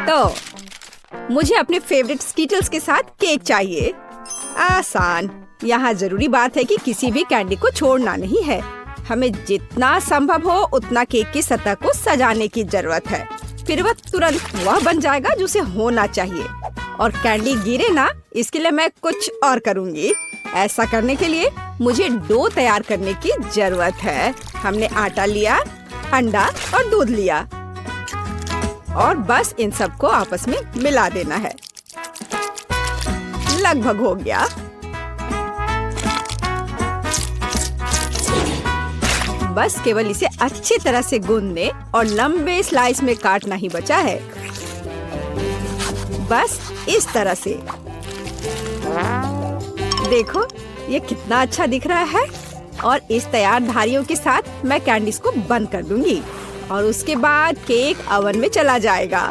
तो मुझे अपने फेवरेट स्कीटल्स के साथ केक चाहिए। आसान। यहाँ जरूरी बात है कि किसी भी कैंडी को छोड़ना नहीं है। हमें जितना संभव हो उतना केक की सतह को सजाने की जरूरत है। फिर वह तुरंत वह बन जाएगा जो उसे होना चाहिए। और कैंडी गिरे ना, इसके लिए मैं कुछ और करूँगी। ऐसा करने के लिए मुझे डो तैयार करने की जरूरत है। हमने आटा लिया, अंडा और दूध लिया और बस इन सबको आपस में मिला देना है। लगभग हो गया। बस केवल इसे अच्छी तरह से गूंदने और लंबे स्लाइस में काटना ही बचा है। बस इस तरह से। देखो ये कितना अच्छा दिख रहा है। और इस तैयार धारियों के साथ मैं कैंडीज को बंद कर दूंगी और उसके बाद केक ओवन में चला जाएगा।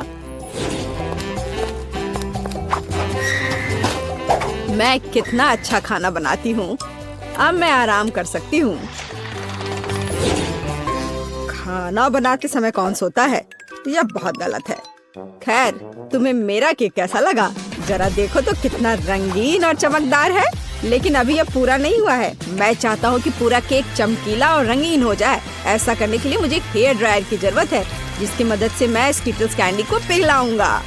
मैं कितना अच्छा खाना बनाती हूँ। अब मैं आराम कर सकती हूँ। खाना बनाते समय कौन सोता है? यह बहुत गलत है। खैर, तुम्हें मेरा केक कैसा लगा? जरा देखो तो कितना रंगीन और चमकदार है। लेकिन अभी यह पूरा नहीं हुआ है। मैं चाहता हूँ कि पूरा केक चमकीला और रंगीन हो जाए। ऐसा करने के लिए मुझे एक हेयर ड्रायर की जरूरत है, जिसकी मदद से मैं स्कीटल्स कैंडी को पिघलाऊंगा।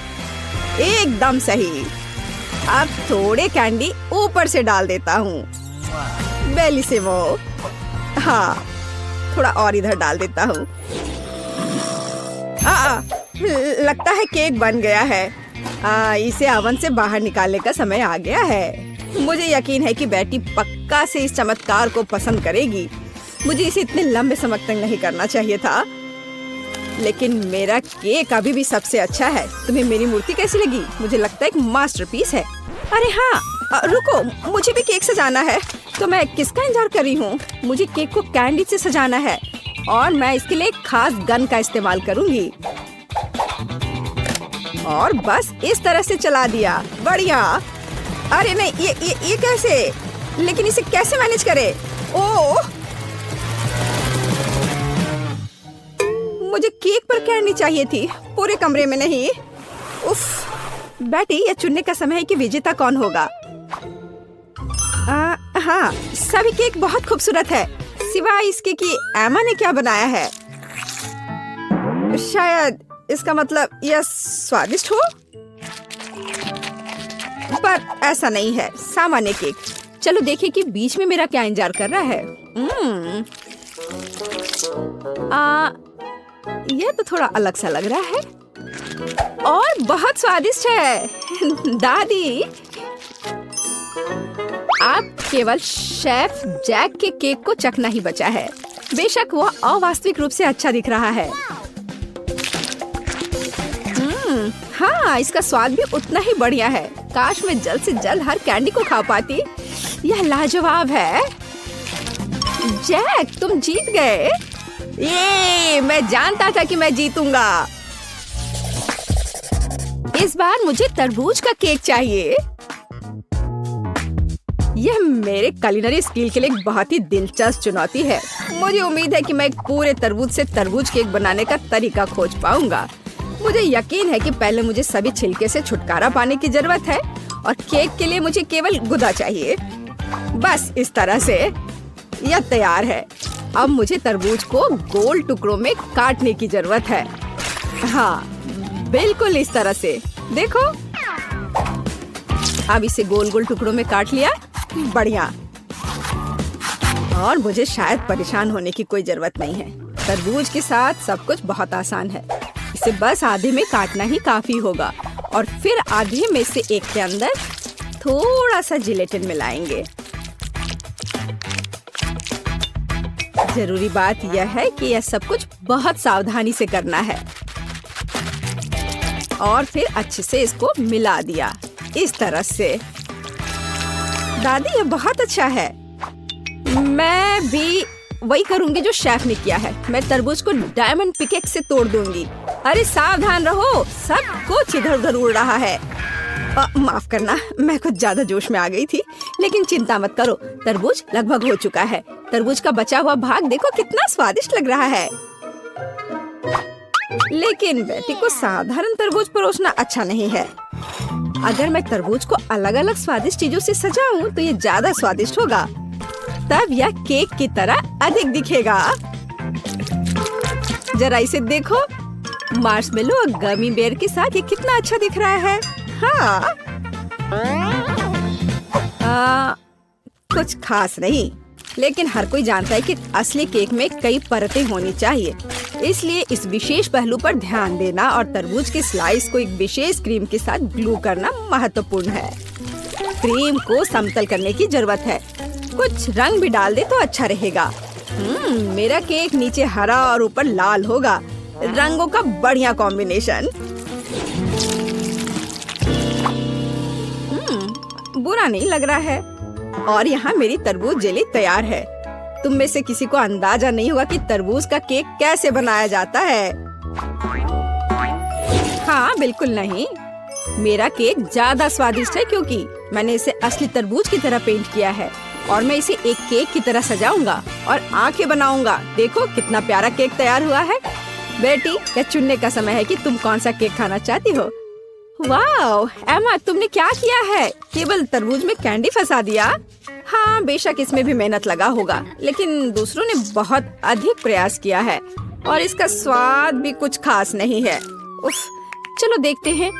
एकदम सही। अब थोड़े कैंडी ऊपर से डाल देता हूँ। बेलिसिमो। हाँ, थोड़ा और इधर डाल देता हूँ। लगता है केक बन गया है। इसे ओवन से बाहर निकालने का समय आ गया है। मुझे यकीन है कि बेटी पक्का से इस चमत्कार को पसंद करेगी। मुझे इसे इतने लंबे समय तक नहीं करना चाहिए था, लेकिन मेरा केक अभी भी सबसे अच्छा है। तुम्हें मेरी मूर्ति कैसी लगी? मुझे लगता है एक मास्टरपीस है। अरे हाँ, रुको, मुझे भी केक सजाना है। तो मैं किसका इंतजार कर रही हूँ? मुझे केक को कैंडी से सजाना है और मैं इसके लिए एक खास गन का इस्तेमाल करूँगी। और बस इस तरह से चला दिया। बढ़िया। अरे नहीं, ये कैसे? लेकिन इसे कैसे मैनेज करे? ओह, मुझे केक पर कैंडी चाहिए थी, पूरे कमरे में नहीं। उफ, बेटी, यह चुनने का समय है कि विजेता कौन होगा। हाँ, सभी केक बहुत खूबसूरत है, सिवाय इसके कि एमा ने क्या बनाया है। शायद इसका मतलब यह स्वादिष्ट हो, पर ऐसा नहीं है। सामान्य केक। चलो देखें कि बीच में मेरा क्या इंतजार कर रहा है। यह तो थोड़ा अलग सा लग रहा है और बहुत स्वादिष्ट है। दादी, आप केवल शेफ जैक के केक को चखना ही बचा है। बेशक वह अवास्तविक रूप से अच्छा दिख रहा है। हाँ, इसका स्वाद भी उतना ही बढ़िया है। काश मैं जल्द से जल्द हर कैंडी को खा पाती। यह लाजवाब है। जैक, तुम जीत गए। ये मैं जानता था कि मैं जीतूंगा। इस बार मुझे तरबूज का केक चाहिए। यह मेरे कुलिनरी स्किल के लिए एक बहुत ही दिलचस्प चुनौती है। मुझे उम्मीद है कि मैं एक पूरे तरबूज से तरबूज केक बनाने का तरीका खोज पाऊंगा। मुझे यकीन है कि पहले मुझे सभी छिलके से छुटकारा पाने की जरूरत है और केक के लिए मुझे केवल गुदा चाहिए। बस इस तरह से यह तैयार है। अब मुझे तरबूज को गोल टुकड़ों में काटने की जरूरत है। हाँ, बिल्कुल इस तरह से। देखो, अब इसे गोल गोल टुकड़ों में काट लिया। बढ़िया। और मुझे शायद परेशान होने की कोई जरूरत नहीं है। तरबूज के साथ सब कुछ बहुत आसान है। इसे बस आधे में काटना ही काफी होगा और फिर आधे में से एक के अंदर थोड़ा सा जिलेटिन मिलाएंगे। जरूरी बात यह है कि यह सब कुछ बहुत सावधानी से करना है। और फिर अच्छे से इसको मिला दिया इस तरह से। दादी, ये बहुत अच्छा है। मैं भी वही करूंगी जो शेफ ने किया है। मैं तरबूज को डायमंड पिकेक्स से तोड़ दूंगी। अरे सावधान रहो, सब कुछ इधर उधर उड़ रहा है। माफ करना, मैं कुछ ज्यादा जोश में आ गई थी। लेकिन चिंता मत करो, तरबूज लगभग हो चुका है। तरबूज का बचा हुआ भाग देखो कितना स्वादिष्ट लग रहा है। लेकिन बेटी को साधारण तरबूज परोसना अच्छा नहीं है। अगर मैं तरबूज को अलग अलग स्वादिष्ट चीजों से सजाऊं तो ये ज्यादा स्वादिष्ट होगा। तब यह केक की तरह अधिक दिखेगा। जरा इसे देखो, मार्शमेलो और गमी बेयर के साथ ये कितना अच्छा दिख रहा है। हाँ, कुछ खास नहीं, लेकिन हर कोई जानता है कि असली केक में कई परतें होनी चाहिए। इसलिए इस विशेष पहलू पर ध्यान देना और तरबूज के स्लाइस को एक विशेष क्रीम के साथ ग्लू करना महत्वपूर्ण है। क्रीम को समतल करने की जरूरत है। कुछ रंग भी डाल दे तो अच्छा रहेगा। मेरा केक नीचे हरा और ऊपर लाल होगा। रंगों का बढ़िया कॉम्बिनेशन। बुरा नहीं लग रहा है। और यहाँ मेरी तरबूज जेली तैयार है। तुम में से किसी को अंदाजा नहीं होगा कि तरबूज का केक कैसे बनाया जाता है। हाँ, बिल्कुल नहीं। मेरा केक ज्यादा स्वादिष्ट है क्योंकि मैंने इसे असली तरबूज की तरह पेंट किया है और मैं इसे एक केक की तरह सजाऊंगा और आंखें बनाऊंगा। देखो कितना प्यारा केक तैयार हुआ है। बेटी, यह चुनने का समय है कि तुम कौन सा केक खाना चाहती हो। वाह एमा, तुमने क्या किया है? केवल तरबूज में कैंडी फंसा दिया। हाँ, बेशक इसमें भी मेहनत लगा होगा, लेकिन दूसरों ने बहुत अधिक प्रयास किया है और इसका स्वाद भी कुछ खास नहीं है। उफ, चलो देखते हैं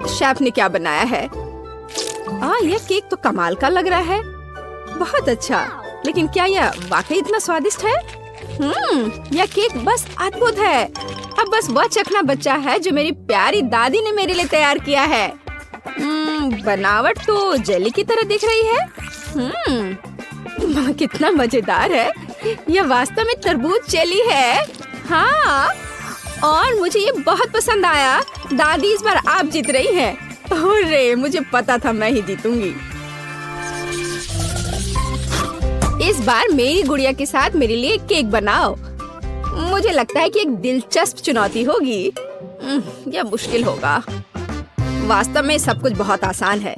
शेफ ने क्या बनाया है। यह केक तो कमाल का लग रहा है। बहुत अच्छा, लेकिन क्या यह वाकई इतना स्वादिष्ट है? यह केक बस अद्भुत है। अब बस वह चखना बचा है जो मेरी प्यारी दादी ने मेरे लिए तैयार किया है। बनावट तो जेली की तरह दिख रही है। कितना मजेदार है। यह वास्तव में तरबूज जेली है। हाँ, और मुझे ये बहुत पसंद आया। दादी, इस बार आप जीत रही हैं। अरे, मुझे पता था मैं ही जीतूंगी। इस बार मेरी गुड़िया के साथ मेरे लिए केक बनाओ। मुझे लगता है कि एक दिलचस्प चुनौती होगी। यह मुश्किल होगा। वास्तव में सब कुछ बहुत आसान है।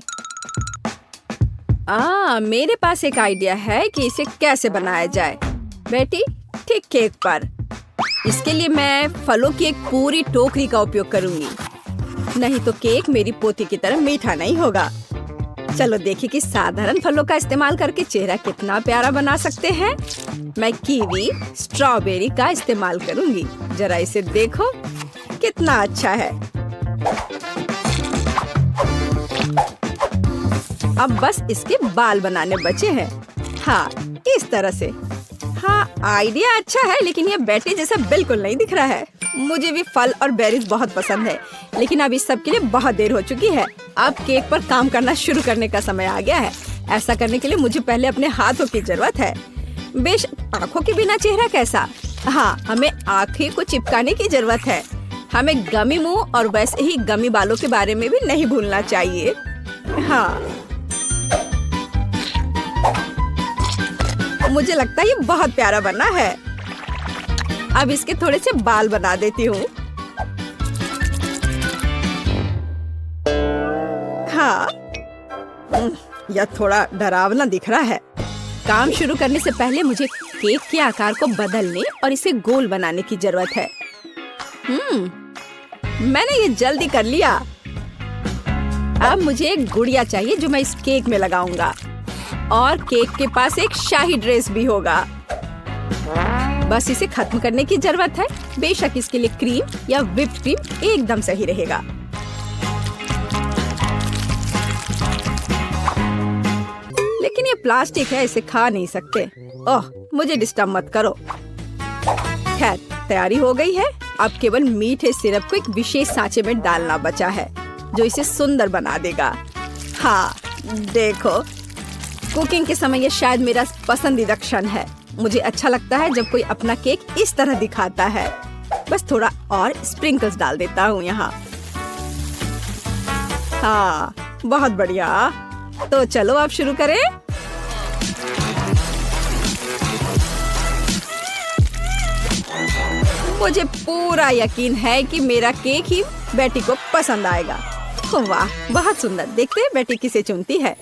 मेरे पास एक आइडिया है कि इसे कैसे बनाया जाए। बेटी, ठीक केक पर। इसके लिए मैं फलों की एक पूरी टोकरी का उपयोग करूंगी। नहीं तो केक मेरी पोती की तरह मीठा नहीं होगा। चलो देखिए कि साधारण फलों का इस्तेमाल करके चेहरा कितना प्यारा बना सकते हैं। मैं कीवी, स्ट्रॉबेरी का इस्तेमाल करूंगी। जरा इसे देखो, कितना अच्छा है। अब बस इसके बाल बनाने बचे हैं। हाँ, इस तरह से। हाँ, आइडिया अच्छा है, लेकिन यह बेटी जैसा बिल्कुल नहीं दिख रहा है। मुझे भी फल और बेरीज बहुत पसंद है, लेकिन अब इस सब के लिए बहुत देर हो चुकी है। अब केक पर काम करना शुरू करने का समय आ गया है। ऐसा करने के लिए मुझे पहले अपने हाथों की जरूरत है। बेशक आँखों के बिना चेहरा कैसा। हाँ, हमें आँखें को चिपकाने की जरूरत है। हमें गमी मुंह और वैसे ही गमी बालों के बारे में भी नहीं भूलना चाहिए। हाँ, मुझे लगता है ये बहुत प्यारा बना है। अब इसके थोड़े से बाल बना देती हूँ। हाँ, यह थोड़ा डरावना दिख रहा है। काम शुरू करने से पहले मुझे केक के आकार को बदलने और इसे गोल बनाने की जरूरत है। मैंने ये जल्दी कर लिया। अब मुझे एक गुड़िया चाहिए जो मैं इस केक में लगाऊंगा, और केक के पास एक शाही ड्रेस भी होगा। बस इसे खत्म करने की जरूरत है। बेशक इसके लिए क्रीम या व्हिप्ड क्रीम एकदम सही रहेगा। लेकिन ये प्लास्टिक है, इसे खा नहीं सकते। ओह, मुझे डिस्टर्ब मत करो। खैर, तैयारी हो गई है। अब केवल मीठे सिरप को एक विशेष सांचे में डालना बचा है, जो इसे सुंदर बना देगा। हाँ, देखो, कुकिंग के समय ये शायद मेरा पसंदीदा क्षण है। मुझे अच्छा लगता है जब कोई अपना केक इस तरह दिखाता है। बस थोड़ा और स्प्रिंकल्स डाल देता हूँ यहाँ। हाँ, बहुत बढ़िया। तो चलो अब शुरू करें। मुझे पूरा यकीन है कि मेरा केक ही बेटी को पसंद आएगा। वाह, बहुत सुंदर। देखते हैं बेटी किसे चुनती है।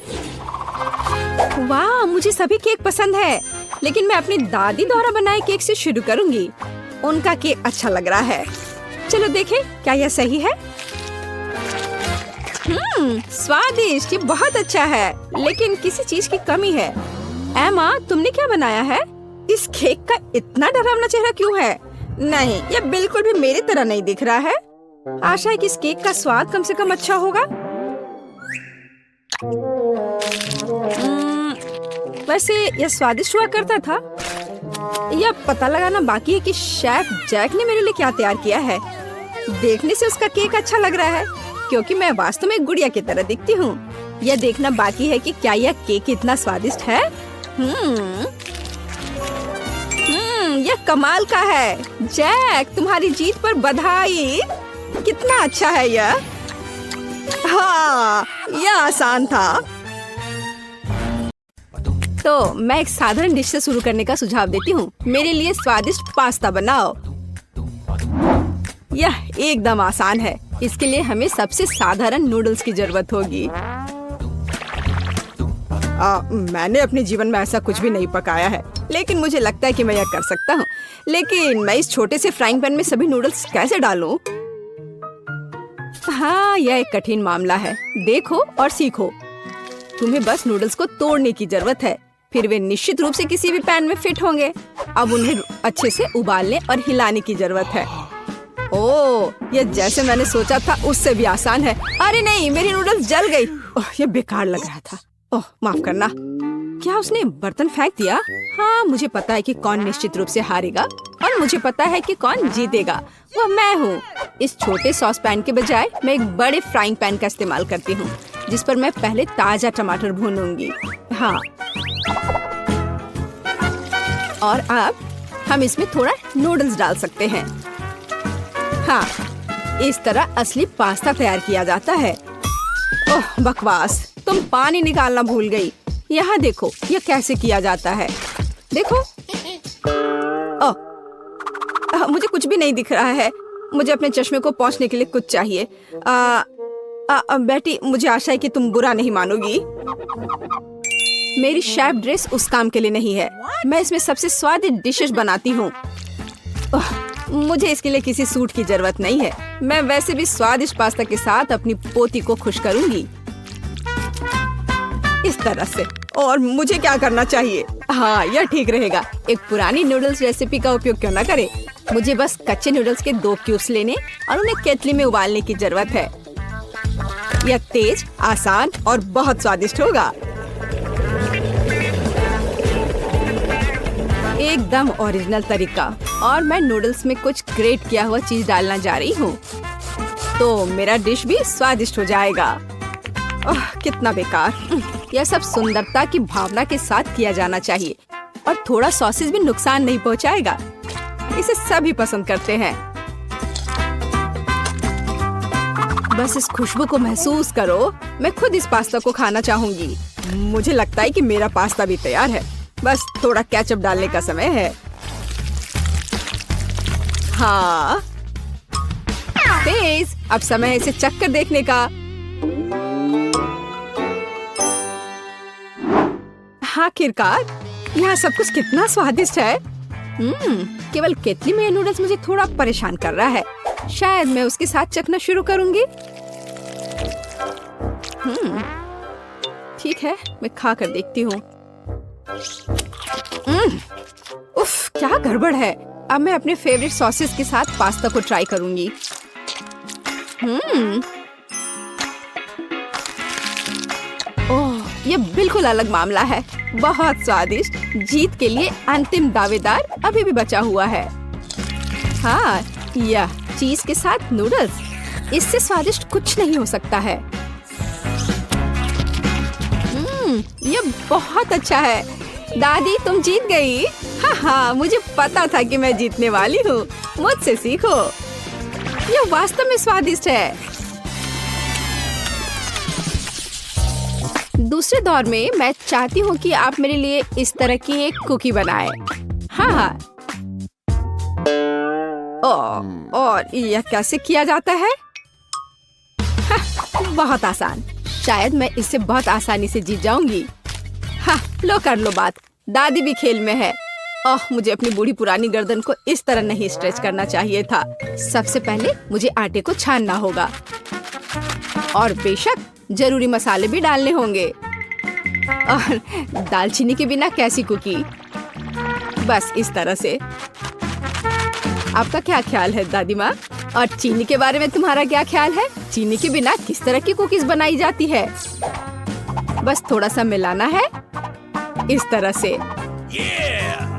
वाह, मुझे सभी केक पसंद है, लेकिन मैं अपनी दादी द्वारा बनाए केक से शुरू करूंगी। उनका केक अच्छा लग रहा है। चलो देखें क्या यह सही है। स्वादिष्ट, ये बहुत अच्छा है, लेकिन किसी चीज की कमी है। एमा, तुमने क्या बनाया है? इस केक का इतना डरावना चेहरा क्यों है? नहीं, यह बिल्कुल भी मेरी तरह नहीं दिख रहा है। आशा है कि इस केक का स्वाद कम से कम अच्छा होगा। वैसे यह स्वादिष्ट हुआ करता था। यह पता लगाना बाकी है कि शेफ जैक ने मेरे लिए क्या तैयार किया है। देखने से उसका केक अच्छा लग रहा है, क्योंकि मैं वास्तव में एक गुड़िया की तरह दिखती हूँ। यह देखना बाकी है कि क्या यह केक इतना स्वादिष्ट है। यह कमाल का है। जैक, तुम्हारी जीत पर बधाई। कितना अच्छा है यह। हाँ, यह आसान था। तो मैं एक साधारण डिश से शुरू करने का सुझाव देती हूँ। मेरे लिए स्वादिष्ट पास्ता बनाओ। यह एकदम आसान है। इसके लिए हमें सबसे साधारण नूडल्स की जरूरत होगी। मैंने अपने जीवन में ऐसा कुछ भी नहीं पकाया है, लेकिन मुझे लगता है कि मैं यह कर सकता हूँ। लेकिन मैं इस छोटे से फ्राइंग पैन में सभी नूडल्स कैसे डालूं? हाँ, यह एक कठिन मामला है। देखो और सीखो। तुम्हें बस नूडल्स को तोड़ने की जरूरत है, फिर वे निश्चित रूप से किसी भी पैन में फिट होंगे। अब उन्हें अच्छे से उबालने और हिलाने की जरूरत है। ओह, यह जैसे मैंने सोचा था उससे भी आसान है। अरे नहीं, मेरी नूडल्स जल गई। ओह, यह बेकार लग रहा था। ओह, माफ करना। क्या उसने बर्तन फेंक दिया? हाँ, मुझे पता है कि कौन निश्चित रूप से हारेगा और मुझे पता है कि कौन जीतेगा। वह मैं हूँ। इस छोटे सॉस पैन के बजाय मैं एक बड़े फ्राइंग पैन का इस्तेमाल करती हूँ, जिस पर मैं पहले ताजा टमाटर भूनूंगी। हाँ, और अब हम इसमें थोड़ा नूडल्स डाल सकते हैं। हाँ, इस तरह असली पास्ता तैयार किया जाता है। ओह, बकवास, तुम पानी निकालना भूल गई। यहाँ देखो, यह कैसे किया जाता है। देखो। ओह, मुझे कुछ भी नहीं दिख रहा है। मुझे अपने चश्मे को पोंछने के लिए कुछ चाहिए। बेटी, मुझे आशा है कि तुम बुरा नहीं मानोगी। मेरी शेफ ड्रेस उस काम के लिए नहीं है। मैं इसमें सबसे स्वादिष्ट डिशेस बनाती हूँ। मुझे इसके लिए किसी सूट की जरूरत नहीं है। मैं वैसे भी स्वादिष्ट पास्ता के साथ अपनी पोती को खुश करूंगी, इस तरह से। और मुझे क्या करना चाहिए? हाँ, यह ठीक रहेगा। एक पुरानी नूडल्स रेसिपी का उपयोग क्यों न करें। मुझे बस कच्चे नूडल्स के 2 क्यूब्स लेने और उन्हें केतली में उबालने की जरूरत है। यह तेज, आसान और बहुत स्वादिष्ट होगा। एकदम ओरिजिनल तरीका। और मैं नूडल्स में कुछ ग्रेट किया हुआ चीज डालना जा रही हूँ, तो मेरा डिश भी स्वादिष्ट हो जाएगा। ओह, कितना बेकार। यह सब सुंदरता की भावना के साथ किया जाना चाहिए, और थोड़ा सॉसेज भी नुकसान नहीं पहुँचाएगा। इसे सभी पसंद करते हैं। बस इस खुशबू को महसूस करो। मैं खुद इस पास्ता को खाना चाहूंगी। मुझे लगता है कि मेरा पास्ता भी तैयार है। बस थोड़ा केचप डालने का समय है। हाँ, तेज। अब समय है इसे चखकर देखने का। आखिरकार, यहाँ सब कुछ कितना स्वादिष्ट है। केवल केतली में ये नूडल्स मुझे थोड़ा परेशान कर रहा है। शायद मैं उसके साथ चखना शुरू करूंगी। ठीक है, मैं खा कर देखती हूँ। उफ, क्या गड़बड़ है। अब मैं अपने फेवरेट सॉसेस के साथ पास्ता को ट्राई करूंगी। ओह, ये बिल्कुल अलग मामला है। बहुत स्वादिष्ट। जीत के लिए अंतिम दावेदार अभी भी बचा हुआ है। हाँ, यह चीज के साथ नूडल्स, इससे स्वादिष्ट कुछ नहीं हो सकता है। यह बहुत अच्छा है। दादी, तुम जीत गई। हाँ, मुझे पता था कि मैं जीतने वाली हूँ। मुझसे सीखो। यह वास्तव में स्वादिष्ट है। दूसरे दौर में मैं चाहती हूँ कि आप मेरे लिए इस तरह की एक कुकी बनाएं। हाँ। और यह कैसे किया जाता है? बहुत आसान। शायद मैं इससे बहुत आसानी से जीत जाऊंगी। हाँ, लो कर लो बात। दादी भी खेल में है मुझे अपनी बूढ़ी पुरानी गर्दन को इस तरह नहीं स्ट्रेच करना चाहिए था। सबसे पहले मुझे आटे को छानना होगा और बेशक जरूरी मसाले भी डालने होंगे। और दालचीनी के बिना कैसी कुकी? बस इस तरह से। आपका क्या ख्याल है दादी माँ? और चीनी के बारे में तुम्हारा क्या ख्याल है? चीनी के बिना किस तरह की कुकीज बनाई जाती है? बस थोड़ा सा मिलाना है इस तरह से।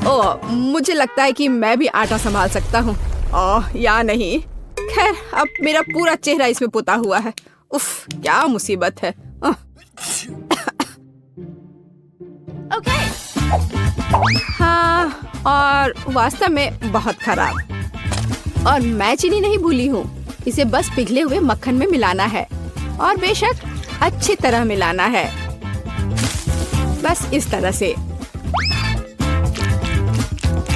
ओह, मुझे लगता है कि मैं भी आटा संभाल सकता हूँ। ओह, या नहीं। खैर, अब मेरा पूरा चेहरा इसमें पुता हुआ है। उफ, क्या मुसीबत है। हाँ, और वास्तव में बहुत खराब। और मैं चीनी नहीं भूली हूँ। इसे बस पिघले हुए मक्खन में मिलाना है और बेशक अच्छी तरह मिलाना है। बस इस तरह से।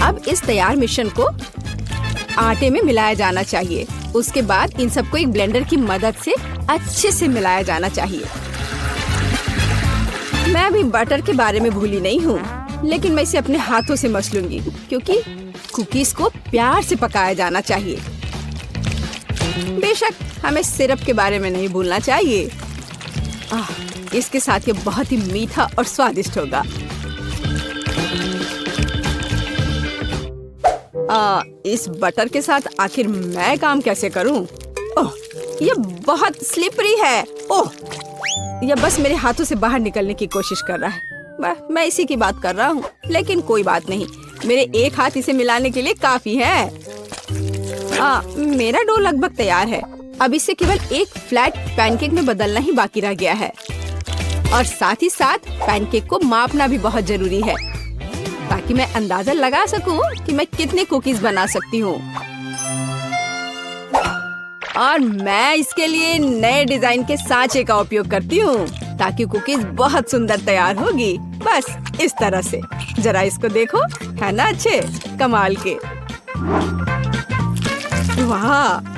अब इस तैयार मिश्रण को आटे में मिलाया जाना चाहिए। उसके बाद इन सबको एक ब्लेंडर की मदद से अच्छे से मिलाया जाना चाहिए। मैं अभी बटर के बारे में भूली नहीं हूँ, लेकिन मैं इसे अपने हाथों से मस लूंगी क्योंकि कुकीज को प्यार से पकाया जाना चाहिए। बेशक हमें सिरप के बारे में नहीं भूलना चाहिए। इसके साथ ये बहुत ही मीठा और स्वादिष्ट होगा। इस बटर के साथ आखिर मैं काम कैसे करूं? ओह, ये बहुत स्लिपरी है। ओह, ये बस मेरे हाथों से बाहर निकलने की कोशिश कर रहा है। मैं इसी की बात कर रहा हूँ, लेकिन कोई बात नहीं। मेरे एक हाथ इसे मिलाने के लिए काफी है। मेरा डो लगभग तैयार है। अब इसे केवल एक फ्लैट पैनकेक में बदलना ही बाकी रह गया है। और साथ ही साथ पैनकेक को मापना भी बहुत जरूरी है ताकि मैं अंदाजा लगा सकूं कि मैं कितने कुकीज बना सकती हूँ। और मैं इसके लिए नए डिजाइन के सांचे का उपयोग करती हूँ ताकि कुकीज बहुत सुंदर तैयार होगी। बस इस तरह से। जरा इसको देखो, है ना अच्छे कमाल के? वाह!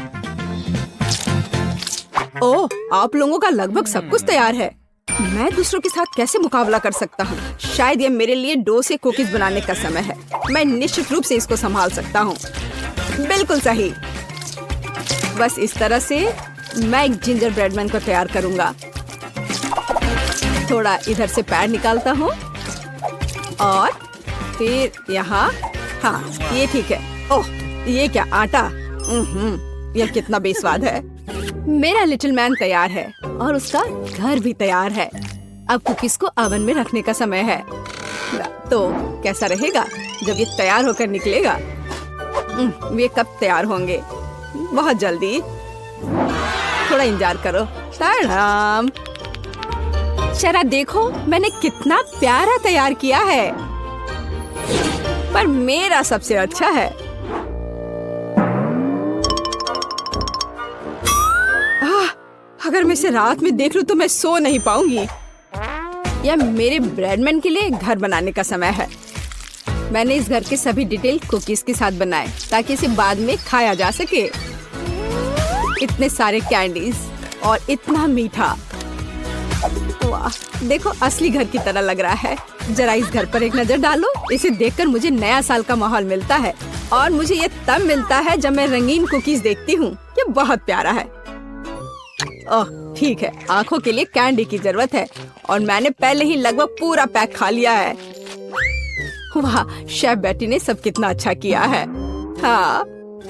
ओह, आप लोगों का लगभग सब कुछ तैयार है। मैं दूसरों के साथ कैसे मुकाबला कर सकता हूँ? शायद ये मेरे लिए डो से कुकीज बनाने का समय है। मैं निश्चित रूप से इसको संभाल सकता हूँ। बिल्कुल सही। बस इस तरह से मैं एक जिंजर ब्रेड मैन को तैयार करूँगा। थोड़ा इधर से पैर निकालता हूँ और फिर यहाँ। हाँ, ये ठीक है। ओह, ये क्या आटा? यह कितना बेस्वाद है। मेरा लिटिल मैन तैयार है और उसका घर भी तैयार है। अब कुकीज को ओवन में रखने का समय है। तो कैसा रहेगा जब ये तैयार होकर निकलेगा? ये कब तैयार होंगे? बहुत जल्दी। थोड़ा इंतजार करो। टाइम। जरा देखो, मैंने कितना प्यारा तैयार किया है। पर मेरा सबसे अच्छा है। अगर मैं इसे रात में देख लूं तो मैं सो नहीं पाऊंगी। यह मेरे ब्रेडमैन के लिए घर बनाने का समय है। मैंने इस घर के सभी डिटेल कुकीज के साथ बनाए ताकि इसे बाद में खाया जा सके। इतने सारे कैंडीज और इतना मीठा। वाह, देखो असली घर की तरह लग रहा है। जरा इस घर पर एक नजर डालो। इसे देखकर मुझे नया साल का माहौल मिलता है और मुझे ये तब मिलता है जब मैं रंगीन कुकीज देखती हूँ। ये बहुत प्यारा है। ओह, ठीक है, आंखों के लिए कैंडी की जरूरत है और मैंने पहले ही लगभग पूरा पैक खा लिया है। वाह, शेफ बेटी ने सब कितना अच्छा किया है। हाँ,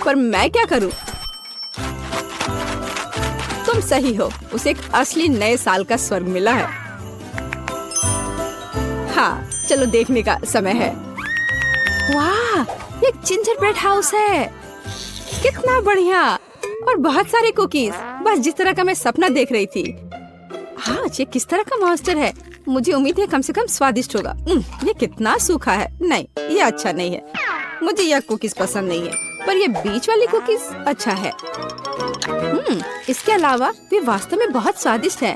पर मैं क्या करूं? तुम सही हो, उसे एक असली नए साल का स्वर्ग मिला है। हाँ, चलो देखने का समय है। वाह, ये जिंजर ब्रेड हाउस है। कितना बढ़िया। और बहुत सारे कुकीज, बस जिस तरह का मैं सपना देख रही थी। हाँ, ये किस तरह का मॉन्स्टर है? मुझे उम्मीद है कम से कम स्वादिष्ट होगा। ये कितना सूखा है। नहीं, ये अच्छा नहीं है। मुझे यह कुकीज पसंद नहीं है, पर ये बीच वाली कुकीज अच्छा है। इसके अलावा वे वास्तव में बहुत स्वादिष्ट हैं।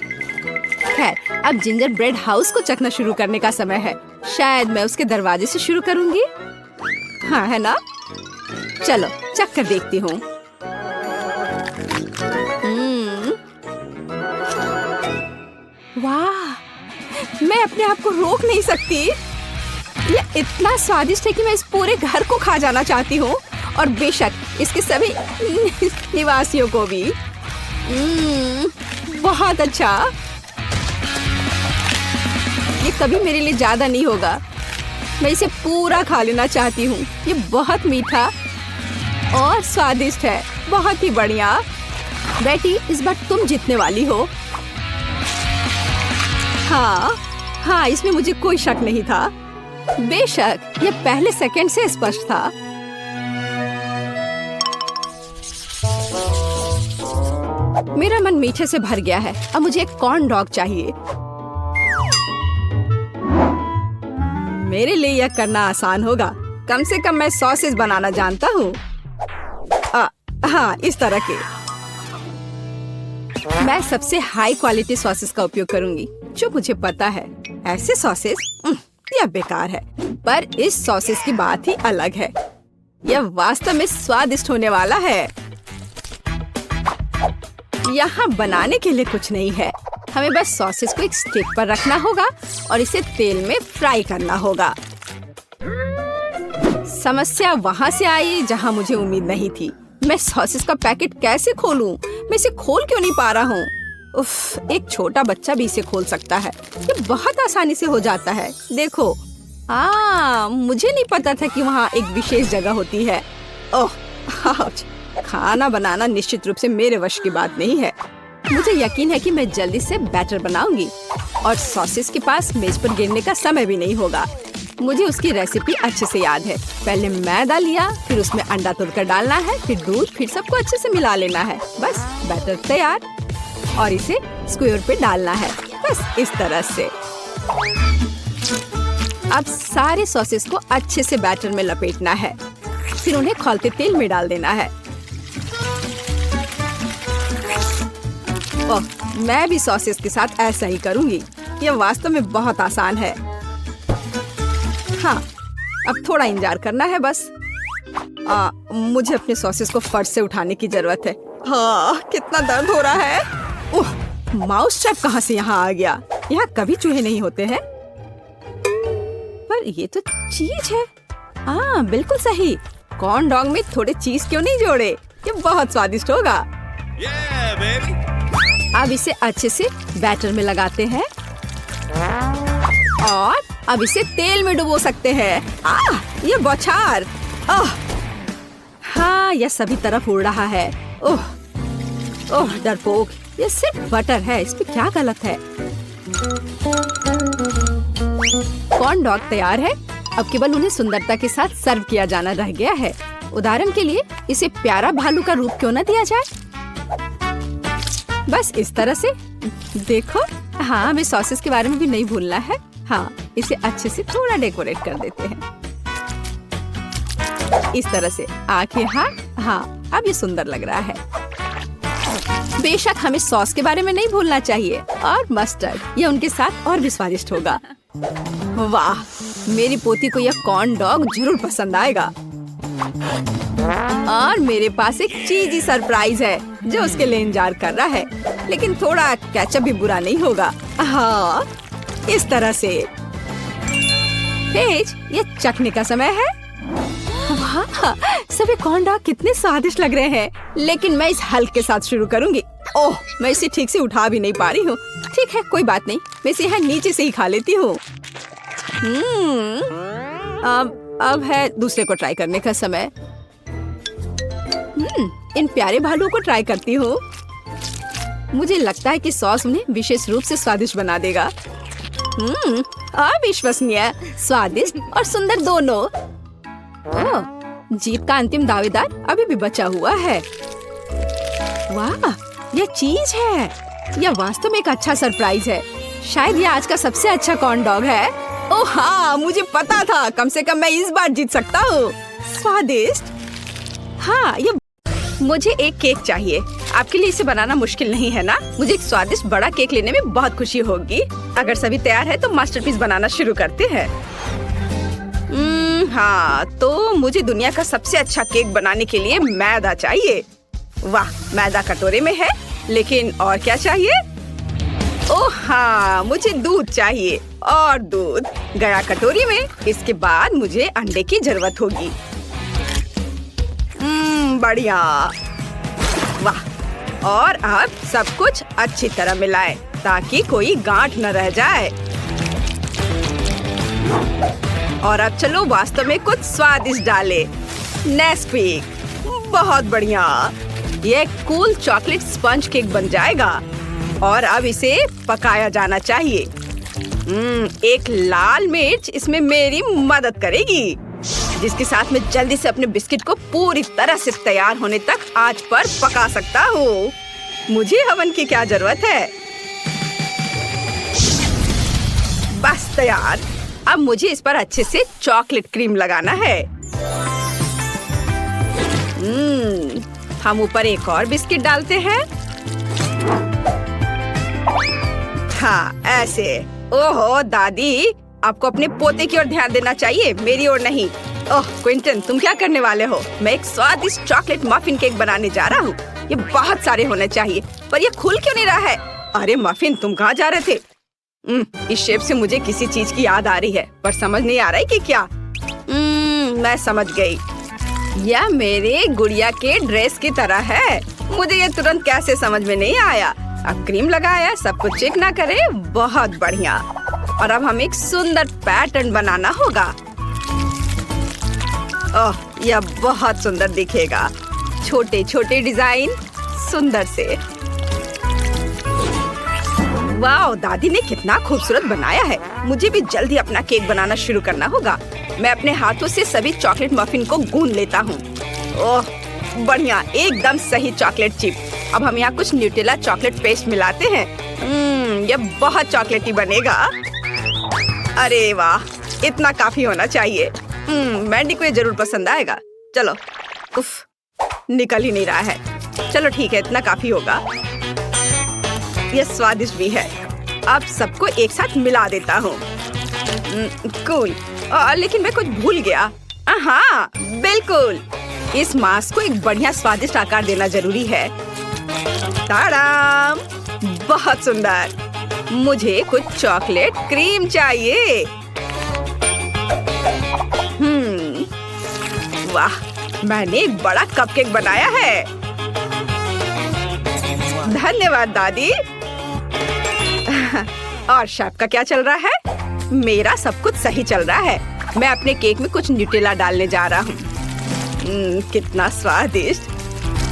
खैर, अब जिंजर ब्रेड हाउस को चखना शुरू करने का समय है। शायद मैं उसके दरवाजे से शुरू करूंगी। हाँ, है ना? चलो चख कर देखती हूँ। वाह, मैं अपने आप को रोक नहीं सकती। ये इतना स्वादिष्ट है कि मैं इस पूरे घर को खा जाना चाहती हूँ और बेशक इसके सभी निवासियों को भी। बहुत अच्छा। ये कभी मेरे लिए ज्यादा नहीं होगा, मैं इसे पूरा खा लेना चाहती हूँ। ये बहुत मीठा और स्वादिष्ट है, बहुत ही बढ़िया। बेटी, इस बार तुम जीतने वाली हो। हाँ, इसमें मुझे कोई शक नहीं था। बेशक ये पहले सेकंड से स्पष्ट था। मेरा मन मीठे से भर गया है। अब मुझे एक कॉर्न डॉग चाहिए। मेरे लिए यह करना आसान होगा। कम से कम मैं सॉसेस बनाना जानता हूँ। हाँ, इस तरह के। मैं सबसे हाई क्वालिटी सॉसेस का उपयोग करूंगी जो मुझे पता है। ऐसे सॉसेस यह बेकार है, पर इस सॉसेस की बात ही अलग है। यह वास्तव में स्वादिष्ट होने वाला है। यहाँ बनाने के लिए कुछ नहीं है, हमें बस सॉसेस को एक स्टिक पर रखना होगा और इसे तेल में फ्राई करना होगा। समस्या वहाँ से आई जहाँ मुझे उम्मीद नहीं थी। मैं सॉसेस का पैकेट कैसे खोलूं? मैं इसे खोल क्यों नहीं पा रहा हूँ? उफ, एक छोटा बच्चा भी इसे खोल सकता है। ये बहुत आसानी से हो जाता है। देखो, मुझे नहीं पता था कि वहाँ एक विशेष जगह होती है। ओह, खाना बनाना निश्चित रूप से मेरे वश की बात नहीं है। मुझे यकीन है कि मैं जल्दी से बैटर बनाऊंगी और सॉसेस के पास मेज पर गिरने का समय भी नहीं होगा। मुझे उसकी रेसिपी अच्छे से याद है। पहले मैदा लिया, फिर उसमें अंडा तोड़कर डालना है, फिर दूध, फिर सबको अच्छे से मिला लेना है। बस बैटर तैयार और इसे स्क्वायर पे डालना है। बस इस तरह से। अब सारे सॉसेस को अच्छे से बैटर में लपेटना है, फिर उन्हें खौलते तेल में डाल देना है। ओह, मैं भी सॉसेस के साथ ऐसा ही करूंगी। यह वास्तव में बहुत आसान है। हाँ, अब थोड़ा इंतजार करना है बस। मुझे अपने सॉसेस को फर्श से उठाने की जरूरत है। हाँ, कितना दर्द हो रहा है। ओह, माउस ट्रैप कहाँ से यहाँ आ गया? यहाँ कभी चूहे नहीं होते हैं। पर ये तो चीज है। बिल्कुल सही। कॉर्न डॉग में थोड़े चीज क्यों नहीं जोड़े? ये बहुत स्वादिष्ट होगा। अब इसे अच्छे से बैटर में लगाते हैं और अब इसे तेल में डुबो सकते हैं। ये बौछार। हाँ, यह सभी तरफ उड़ रहा है। ओह, डरपोक, ये सिर्फ बटर है, इसमें क्या गलत है? कॉर्न डॉग तैयार है। अब केवल उन्हें सुंदरता के साथ सर्व किया जाना रह गया है। उदाहरण के लिए इसे प्यारा भालू का रूप क्यों न दिया जाए? बस इस तरह से। देखो, हाँ, हमें सॉसेस के बारे में भी नहीं भूलना है। हाँ, इसे अच्छे से थोड़ा डेकोरेट कर देते हैं इस तरह से। आंखें, हाँ, अब ये सुंदर लग रहा है। बेशक हमें सॉस के बारे में नहीं भूलना चाहिए और मस्टर्ड, ये उनके साथ और भी स्वादिष्ट होगा। वाह, मेरी पोती को यह कॉर्न डॉग जरूर पसंद आएगा। और मेरे पास एक चीजी सरप्राइज है जो उसके लिए इंतजार कर रहा है, लेकिन थोड़ा केचप भी बुरा नहीं होगा। हाँ, इस तरह से। पेज, ये चखने का समय है। वाह, सभी कॉर्न डॉग कितने स्वादिष्ट लग रहे हैं। लेकिन मैं इस हल्क के साथ शुरू करूंगी। ओह, मैं इसे ठीक से उठा भी नहीं पा रही हूँ। ठीक है, कोई बात नहीं, मैं इसे यहाँ नीचे से ही खा लेती हूँ। अब है दूसरे को ट्राई करने का समय। इन प्यारे भालुओं को ट्राई करती हूँ। मुझे लगता है कि सॉस उन्हें विशेष रूप से स्वादिष्ट बना देगा। अविश्वसनीय, स्वादिष्ट और सुंदर दोनों। जीत का अंतिम दावेदार अभी भी बचा हुआ है। वाह, यह चीज है। यह वास्तव में एक अच्छा सरप्राइज है। शायद यह आज का सबसे अच्छा कॉर्न डॉग है। ओह हाँ, मुझे पता था। कम से कम मैं इस बार जीत सकता हूँ। स्वादिष्ट। हाँ, मुझे एक केक चाहिए। आपके लिए इसे बनाना मुश्किल नहीं है ना? मुझे एक स्वादिष्ट बड़ा केक लेने में बहुत खुशी होगी। अगर सभी तैयार है तो मास्टरपीस बनाना शुरू करते हैं। हाँ, तो मुझे दुनिया का सबसे अच्छा केक बनाने के लिए मैदा चाहिए। वाह, मैदा कटोरे में है, लेकिन और क्या चाहिए? ओह हाँ, मुझे दूध चाहिए और दूध गया कटोरी में। इसके बाद मुझे अंडे की जरूरत होगी। बढ़िया, वाह। और अब सब कुछ अच्छी तरह मिलाएं ताकि कोई गांठ न रह जाए। और अब चलो वास्तव में कुछ स्वादिष्ट डालें। नेस्क्विक, बहुत बढ़िया। ये कूल चॉकलेट स्पंज केक बन जाएगा। और अब इसे पकाया जाना चाहिए। एक लाल मिर्च इसमें मेरी मदद करेगी, जिसके साथ मैं जल्दी से अपने बिस्किट को पूरी तरह से तैयार होने तक आंच पर पका सकता हूँ। मुझे ओवन की क्या जरूरत है? बस तैयार। अब मुझे इस पर अच्छे से चॉकलेट क्रीम लगाना है। हम ऊपर एक और बिस्किट डालते हैं। हाँ, ऐसे। ओहो दादी, आपको अपने पोते की ओर ध्यान देना चाहिए, मेरी ओर नहीं। ओह क्विंटन, तुम क्या करने वाले हो? मैं एक स्वादिष्ट चॉकलेट मफिन केक बनाने जा रहा हूँ। ये बहुत सारे होने चाहिए, पर ये खुल क्यों नहीं रहा है? अरे मफिन, तुम कहाँ जा रहे थे? इस शेप से मुझे किसी चीज की याद आ रही है, पर समझ नहीं आ रहा है कि क्या। मैं समझ गई। यह मेरे गुड़िया के ड्रेस की तरह है। मुझे ये तुरंत कैसे समझ में नहीं आया। अब क्रीम लगाया, सब कुछ चेक ना करे। बहुत बढ़िया। और अब हमें एक सुंदर पैटर्न बनाना होगा। ओह, यह बहुत सुंदर दिखेगा। छोटे छोटे डिजाइन, सुंदर से। वाह, दादी ने कितना खूबसूरत बनाया है। मुझे भी जल्दी अपना केक बनाना शुरू करना होगा। मैं अपने हाथों से सभी चॉकलेट मफिन को गूंद लेता हूँ। ओह बढ़िया, एकदम सही चॉकलेट चिप। अब हम यहाँ कुछ न्यूटेला चॉकलेट पेस्ट मिलाते हैं। यह बहुत चॉकलेटी बनेगा। अरे वाह, इतना काफी होना चाहिए। मैंडी को ये जरूर पसंद आएगा। चलो, उफ, निकल ही नहीं रहा है। चलो ठीक है, इतना काफी होगा। यह स्वादिष्ट भी है। अब सबको एक साथ मिला देता हूँ। कूल। लेकिन मैं कुछ भूल गया। हाँ बिल्कुल, इस मास्क को एक बढ़िया स्वादिष्ट आकार देना जरूरी है। ताड़ाम, बहुत सुंदर। मुझे कुछ चॉकलेट क्रीम चाहिए। वाह, मैंने एक बड़ा कपकेक बनाया है। धन्यवाद दादी। और शेफ का क्या चल रहा है? मेरा सब कुछ सही चल रहा है। मैं अपने केक में कुछ न्यूटेला डालने जा रहा हूँ। कितना स्वादिष्ट।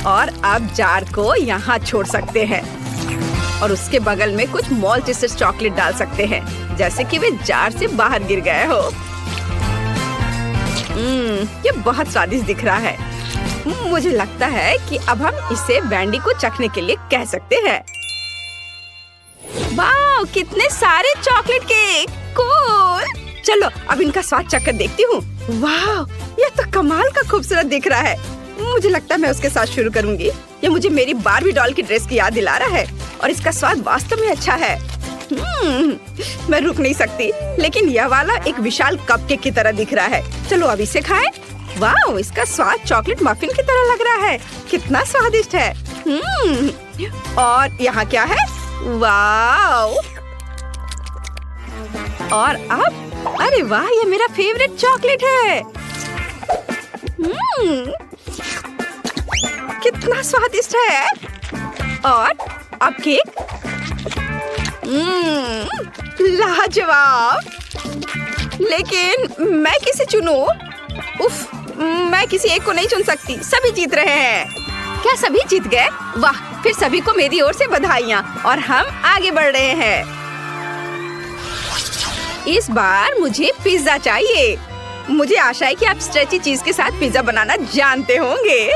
और अब जार को यहाँ छोड़ सकते हैं और उसके बगल में कुछ मॉल्टेसेस चॉकलेट डाल सकते हैं, जैसे कि वे जार से बाहर गिर गए हो। ये बहुत स्वादिष्ट दिख रहा है। मुझे लगता है कि अब हम इसे बैंडी को चखने के लिए कह सकते हैं। वाह, कितने सारे चॉकलेट केक। कूल। चलो अब इनका स्वाद चखकर देखती हूँ। वाह, ये तो कमाल का खूबसूरत दिख रहा है। मुझे लगता है मैं उसके साथ शुरू करूंगी। ये मुझे मेरी बारबी डॉल की ड्रेस की याद दिला रहा है और इसका स्वाद वास्तव में अच्छा है। मैं रुक नहीं सकती, लेकिन यह वाला एक विशाल कपकेक की तरह दिख रहा है। चलो अब इसे खाएं। वाह, इसका स्वाद चॉकलेट मफिन की तरह लग रहा है। कितना स्वादिष्ट है। और यहाँ क्या है? वाह। और अब, अरे वाह, ये मेरा फेवरेट चॉकलेट है। कितना स्वादिष्ट है। और अब केक। लाजवाब। लेकिन मैं किसे चुनूं? उफ, मैं किसी एक को नहीं चुन सकती। सभी जीत रहे हैं। क्या सभी जीत गए? वाह, फिर सभी को मेरी ओर से बधाइयाँ और हम आगे बढ़ रहे हैं। इस बार मुझे पिज्जा चाहिए। मुझे आशा है कि आप स्ट्रेची चीज के साथ पिज्जा बनाना जानते होंगे।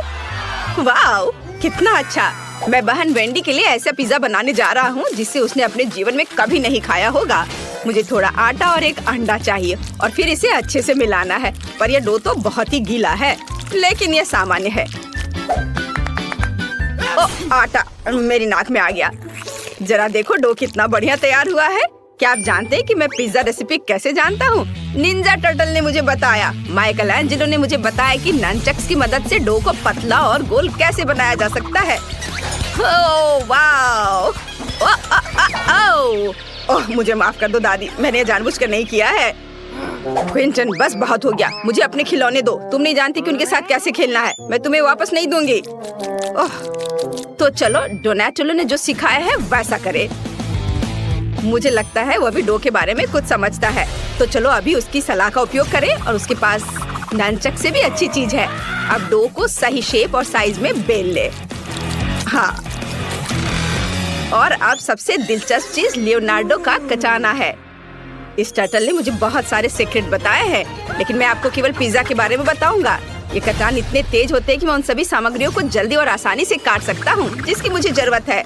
वाह, कितना अच्छा। मैं बहन वेंडी के लिए ऐसा पिज्जा बनाने जा रहा हूँ जिसे उसने अपने जीवन में कभी नहीं खाया होगा। मुझे थोड़ा आटा और एक अंडा चाहिए और फिर इसे अच्छे से मिलाना है। पर यह डो तो बहुत ही गीला है, लेकिन यह सामान्य है। ओ, आटा मेरी नाक में आ गया। जरा देखो, डो कितना बढ़िया तैयार हुआ है। क्या आप जानते हैं कि मैं पिज्जा रेसिपी कैसे जानता हूँ? निंजा टर्टल ने मुझे बताया। माइकल एंजेलो ने मुझे बताया कि ननचक्स की मदद से डो को पतला और गोल कैसे बनाया जा सकता है। ओह वाह, ओह, मुझे माफ कर दो दादी, मैंने ये जानबूझकर नहीं किया है। क्विंटन, बस बहुत हो गया, मुझे अपने खिलौने दो। तुम नहीं जानती कि उनके साथ कैसे खेलना है। मैं तुम्हें वापस नहीं दूंगी। ओह, तो चलो डोनाटेलो ने जो सिखाया है वैसा करे। मुझे लगता है वो भी डो के बारे में कुछ समझता है। तो चलो अभी उसकी सलाह का उपयोग करें, और उसके पास ननचक से भी अच्छी चीज है। अब डो को सही शेप और साइज में बेल ले। हाँ, और अब सबसे दिलचस्प चीज लियोनार्डो का कटाना है। इस टर्टल ने मुझे बहुत सारे सीक्रेट बताए हैं, लेकिन मैं आपको केवल पिज्जा के बारे में बताऊंगा। ये कटान इतने तेज होते हैं कि मैं उन सभी सामग्रियों को जल्दी और आसानी से काट सकता हूँ जिसकी मुझे जरूरत है।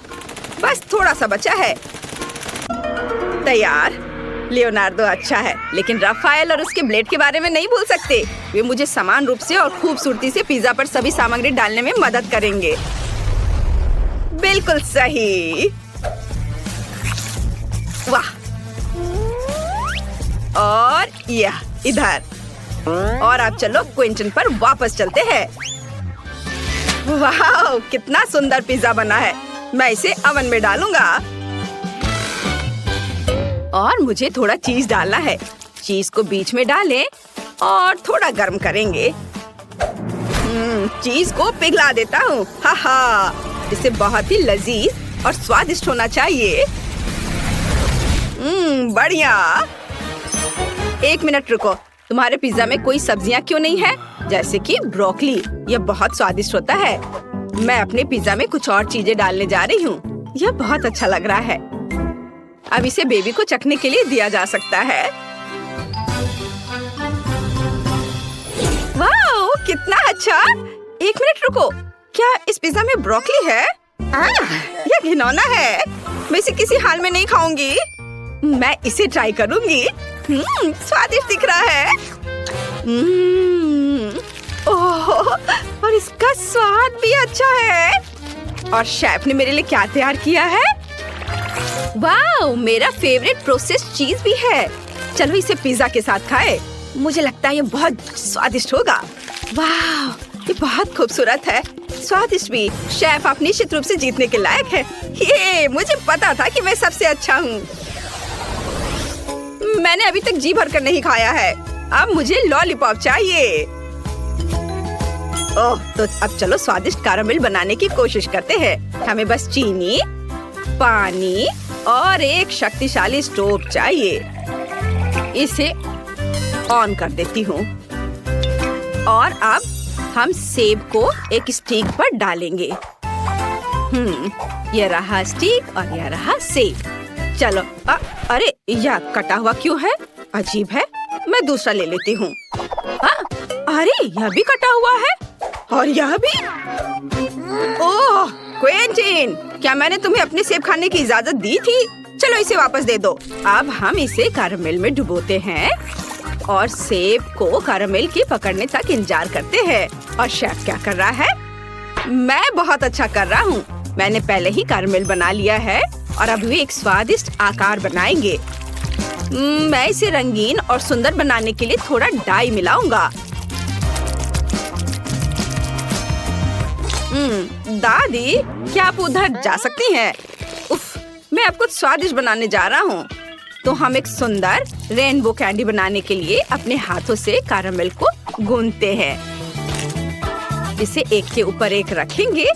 बस थोड़ा सा बचा है। तैयार। लियोनार्डो अच्छा है, लेकिन राफेल और उसके ब्लेड के बारे में नहीं भूल सकते। वे मुझे समान रूप से और खूबसूरती से पिज्जा पर सभी सामग्री डालने में मदद करेंगे। बिल्कुल सही। वाह, और यह इधर। और अब चलो क्विंटन पर वापस चलते हैं। वाह, कितना सुंदर पिज्जा बना है। मैं इसे ओवन में डालूंगा। और मुझे थोड़ा चीज डालना है। चीज को बीच में डालें और थोड़ा गर्म करेंगे। चीज को पिघला देता हूँ। हा, इसे बहुत ही लजीज और स्वादिष्ट होना चाहिए। बढ़िया। एक मिनट रुको, तुम्हारे पिज्जा में कोई सब्जियां क्यों नहीं है? जैसे कि ब्रोकली, यह बहुत स्वादिष्ट होता है। मैं अपने पिज्जा में कुछ और चीजें डालने जा रही हूँ। यह बहुत अच्छा लग रहा है। अब इसे बेबी को चखने के लिए दिया जा सकता है। वाह, कितना अच्छा। एक मिनट रुको, क्या इस पिज्जा में ब्रोकली है? यह घिनौना है। मैं इसे किसी हाल में नहीं खाऊंगी। मैं इसे ट्राई करूंगी। स्वादिष्ट दिख रहा है। ओह, और इसका स्वाद भी अच्छा है। और शेफ ने मेरे लिए क्या तैयार किया है? वाह, मेरा फेवरेट प्रोसेस्ड चीज भी है। चलो इसे पिज्जा के साथ खाएं। मुझे लगता है ये बहुत स्वादिष्ट होगा। वाह, ये बहुत खूबसूरत है, स्वादिष्ट भी। शेफ, आप निश्चित रूप से जीतने के लायक हैं। ये मुझे पता था कि मैं सबसे अच्छा हूँ। मैंने अभी तक जी भरकर नहीं खाया है। अब मुझे लॉलीपॉप चाहिए। ओह, तो अब चलो स्वादिष्ट कैरामेल बनाने की कोशिश करते हैं। हमें बस चीनी, पानी और एक शक्तिशाली स्टोव चाहिए। इसे ऑन कर देती हूँ। और अब हम सेब को एक स्टिक पर डालेंगे। यह रहा स्टिक और यह रहा सेब। चलो, अरे यह कटा हुआ क्यों है? अजीब है। मैं दूसरा ले लेती हूँ। अरे यह भी कटा हुआ है, और यह भी। ओह क्विंटन, क्या मैंने तुम्हें अपने सेब खाने की इजाजत दी थी? चलो इसे वापस दे दो। अब हम इसे कैरामेल में डुबोते हैं और सेब को कैरामेल के पकड़ने तक इंतजार करते हैं। और शेफ क्या कर रहा है? मैं बहुत अच्छा कर रहा हूँ। मैंने पहले ही कैरामेल बना लिया है और अब वे एक स्वादिष्ट आकार बनाएंगे। मैं इसे रंगीन और सुंदर बनाने के लिए थोड़ा डाई मिलाऊंगा। दादी, क्या आप उधर जा सकती हैं? उफ, मैं अब कुछ स्वादिष्ट बनाने जा रहा हूँ। तो हम एक सुंदर रेनबो कैंडी बनाने के लिए अपने हाथों से कैरामेल को गूंथते हैं। इसे एक के ऊपर एक रखेंगे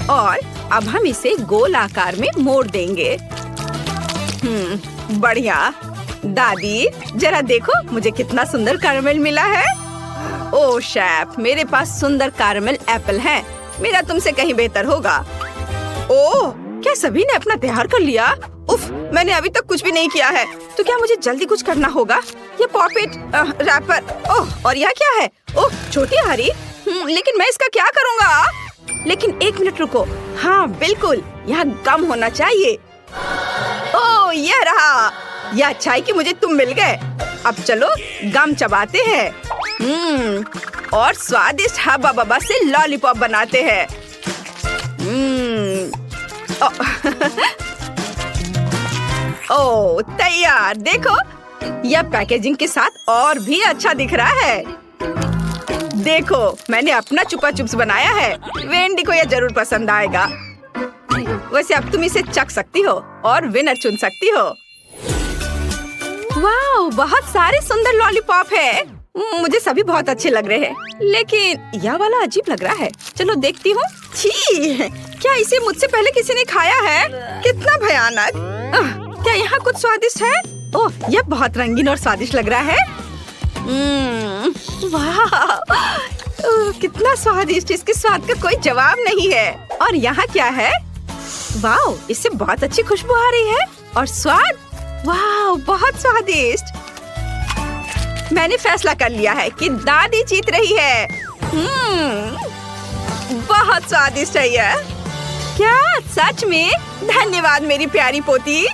और अब हम इसे गोल आकार में मोड़ देंगे। बढ़िया। दादी, जरा देखो मुझे कितना सुंदर कैरामेल मिला है। ओह शेफ, मेरे पास सुंदर कैरामेल एप्पल है। मेरा तुमसे कहीं बेहतर होगा। ओह, क्या सभी ने अपना तैयार कर लिया? उफ, मैंने अभी तक कुछ भी नहीं किया है। तो क्या मुझे जल्दी कुछ करना होगा? ये पॉपेट रैपर। ओह, और यह क्या है? ओह, छोटी हरी। लेकिन मैं इसका क्या करूँगा? लेकिन एक मिनट रुको। हाँ बिल्कुल, यहाँ गम होना चाहिए। ओह, यह रहा। यह अच्छा है कि मुझे तुम मिल गए। अब चलो गम चबाते हैं। और स्वादिष्ट हब्बा बब्बा से लॉलीपॉप बनाते हैं। ओह तैयार। देखो, यह पैकेजिंग के साथ और भी अच्छा दिख रहा है। देखो, मैंने अपना चुपा चुप्स बनाया है। वेंडी को यह जरूर पसंद आएगा। वैसे अब तुम इसे चख सकती हो और विनर चुन सकती हो। वाह, बहुत सारे सुंदर लॉलीपॉप है। मुझे सभी बहुत अच्छे लग रहे हैं, लेकिन यह वाला अजीब लग रहा है। चलो देखती हूँ। छी, क्या इसे मुझसे पहले किसी ने खाया है? कितना भयानक। क्या यहाँ कुछ स्वादिष्ट है? ओह, यह बहुत रंगीन और स्वादिष्ट लग रहा है। वाह, कितना स्वादिष्ट। इसके स्वाद का कोई जवाब नहीं है। और यहाँ क्या है? वाह, इससे बहुत अच्छी खुशबू आ रही है और स्वाद, वाह, बहुत स्वादिष्ट। मैंने फैसला कर लिया है कि दादी जीत रही है। बहुत स्वादिष्ट है यह। क्या सच में? धन्यवाद मेरी प्यारी पोती।